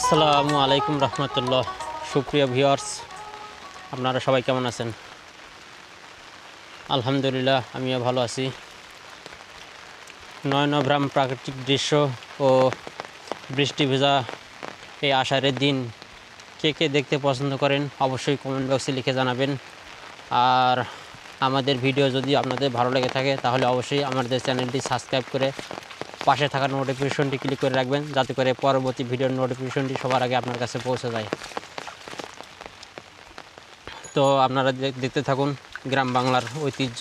আসসালামু আলাইকুম রহমতুল্লাহ। সুপ্রিয় ভিউয়ার্স, আপনারা সবাই কেমন আছেন? আলহামদুলিল্লাহ, আমিও ভালো আছি। নয়নগ্রাম প্রাকৃতিক দৃশ্য ও বৃষ্টি ভেজা এই আষাঢ়ের দিন কে কে দেখতে পছন্দ করেন অবশ্যই কমেন্ট বক্সে লিখে জানাবেন। আর আমাদের ভিডিও যদি আপনাদের ভালো লেগে থাকে তাহলে অবশ্যই আমাদের চ্যানেলটি সাবস্ক্রাইব করে পাশে থাকা নোটিফিকেশনটি ক্লিক করে রাখবেন, যাতে করে পরবর্তী ভিডিওর নোটিফিকেশনটি সবার আগে আপনার কাছে পৌঁছে যায়। তো আপনারা দেখতে থাকুন গ্রাম বাংলার ঐতিহ্য।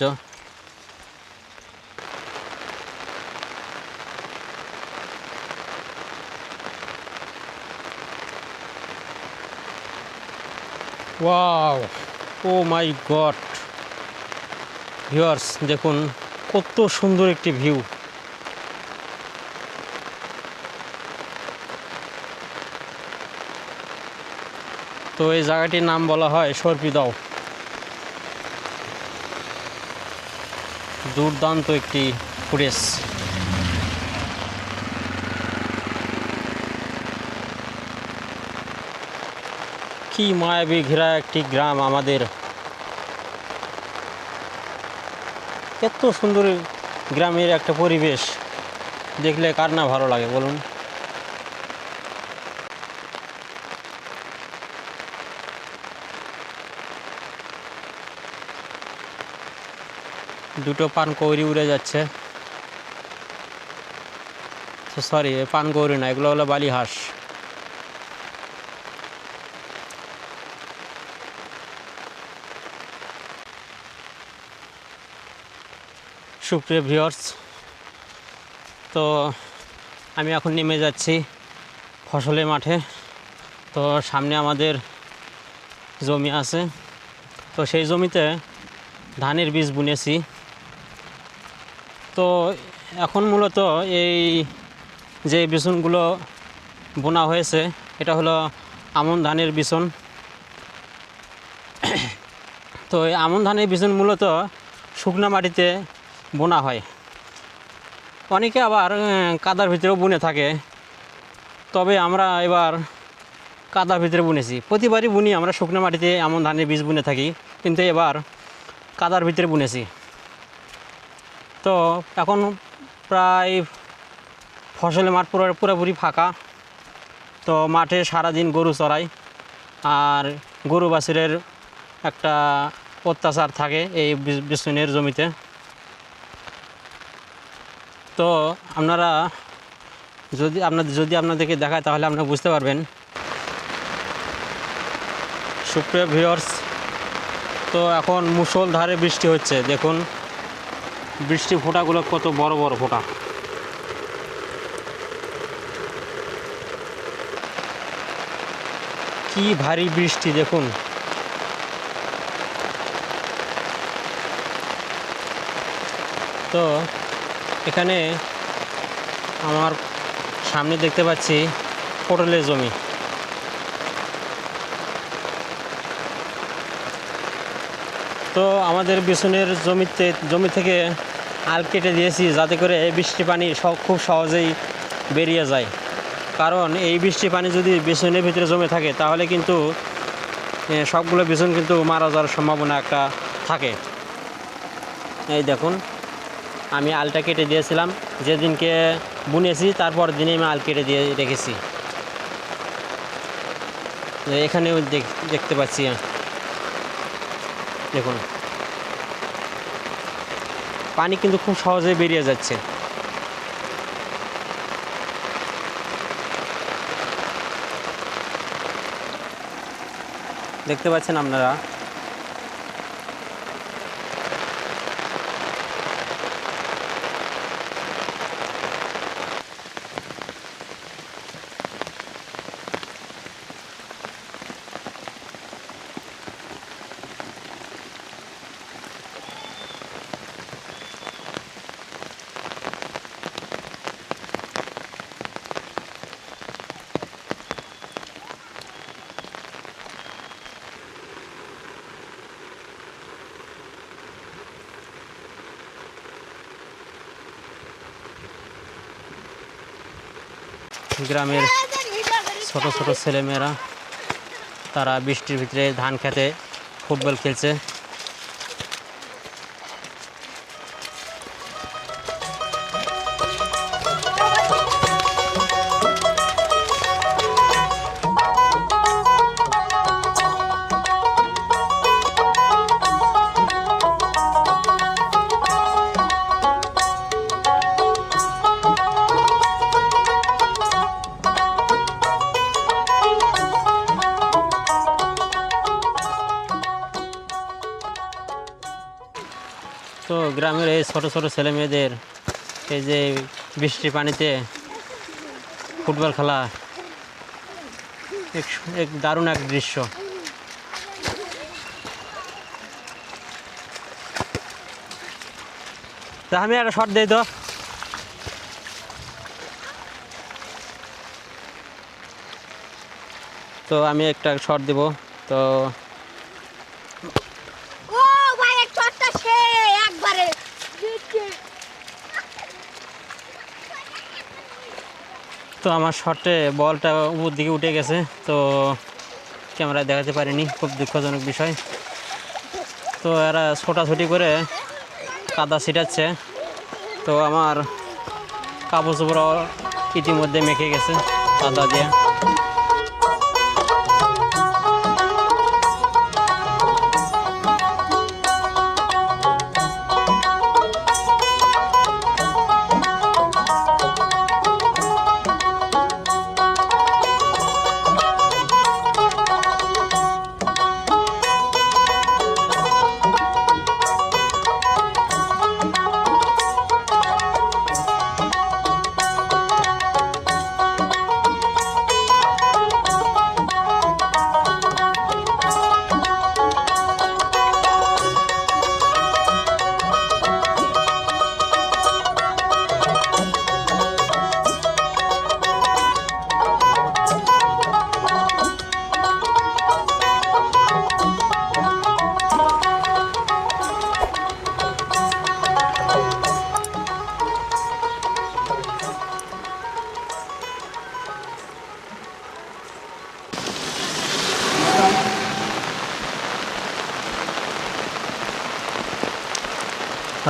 ওয়াও, ও মাই গড ভিউয়ার্স, দেখুন কত সুন্দর একটি ভিউ। তো এই জায়গাটির নাম বলা হয় সরপিদাও। দুর্দান্ত একটি ফুটেজ। কি মায়াবী ঘেরা একটি গ্রাম আমাদের। এত সুন্দর গ্রামের একটা পরিবেশ দেখলে কার না ভালো লাগে বলুন? দুটো পানকৌড়ি উড়ে যাচ্ছে। সরি, পানকৌড়ি না, এগুলো হলো বালি হাঁস। সুপ্রিয় ভিউয়ার্স, তো আমি এখন নেমে যাচ্ছি ফসলের মাঠে। তো সামনে আমাদের জমি আছে, তো সেই জমিতে ধানের বীজ বুনেছি। তো এখন মূলত এই যে বিচনগুলো বোনা হয়েছে এটা হলো আমন ধানের বিচন। তো এই আমন ধানের বিচন মূলত শুকনো মাটিতে বোনা হয়। অনেকে আবার কাদার ভিতরেও বুনে থাকে, তবে আমরা এবার কাদার ভিতরে বুনেছি। প্রতিবারই বুনি আমরা শুকনো মাটিতে আমন ধানের বীজ বুনে থাকি, কিন্তু এবার কাদার ভিতরে বুনেছি। তো এখন প্রায় ফসলের মাঠ পুরোপুরি ফাঁকা। তো মাঠে সারাদিন গরু চড়াই, আর গরু বাছুরের একটা অত্যাচার থাকে এই বিচনের জমিতে। তো আপনারা যদি আপনাদেরকে দেখায় তাহলে আপনারা বুঝতে পারবেন। সুপ্রিয় ভিউয়ার্স, তো এখন মুষলধারে বৃষ্টি হচ্ছে। দেখুন বৃষ্টি ফোঁটাগুলো কত বড় বড় ফোঁটা। কি ভারী বৃষ্টি দেখুন। তো এখানে আমার সামনে দেখতে পাচ্ছি পটলের জমি। তো আমাদের বিচনের জমি থেকে আল কেটে দিয়েছি, যাতে করে এই বৃষ্টি পানি খুব সহজেই বেরিয়ে যায়। কারণ এই বৃষ্টি পানি যদি বিচনের ভিতরে জমে থাকে তাহলে কিন্তু সবগুলো বিচন কিন্তু মারা যাওয়ার সম্ভাবনা একটা থাকে। এই দেখুন, আমি আলটা কেটে দিয়েছিলাম যেদিনকে বুনেছি, তারপর দিনে আমি আল কেটে দিয়ে রেখেছি। এখানেও দেখতে পাচ্ছি, দেখুন পানি কিন্তু খুব সহজে বেরিয়ে যাচ্ছে। দেখতে পাচ্ছেন আপনারা। গ্রামের ছোট ছোট ছেলেমেয়েরা তারা বৃষ্টির ভিতরে ধান খেতে ফুটবল খেলছে। তো গ্রামের এই ছোট ছোট ছেলে মেয়েদের এই যে বৃষ্টির পানিতে ফুটবল খেলা এক দারুণ এক দৃশ্য। তা আমি একটা শট দিই তো। তো আমি একটা শট দিব। তো তো আমার শটে বলটা উপর দিকে উঠে গেছে, তো ক্যামেরায় দেখাতে পারিনি, খুব দুঃখজনক বিষয়। তো এরা ছোটাছুটি করে কাদা ছিটাচ্ছে, তো আমার কাপড় চোপড় ইতিমধ্যে মেখে গেছে কাদা দিয়ে।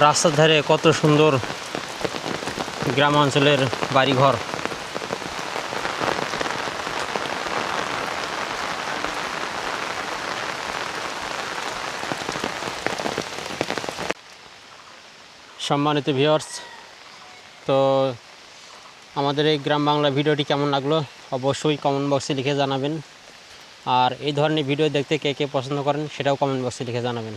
রাস্তার ধারে কত সুন্দর গ্রাম অঞ্চলের বাড়িঘর। সম্মানিত ভিউয়ার্স, তো আমাদের এই গ্রাম বাংলা ভিডিওটি কেমন লাগলো অবশ্যই কমেন্ট বক্সে লিখে জানাবেন। আর এই ধরনের ভিডিও দেখতে কে কে পছন্দ করেন সেটাও কমেন্ট বক্সে লিখে জানাবেন।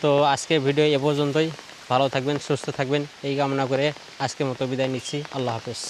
তো আজকের ভিডিও এ পর্যন্তই। ভালো থাকবেন, সুস্থ থাকবেন এই কামনা করে আজকের মতো বিদায় নিচ্ছি। আল্লাহ হাফেজ।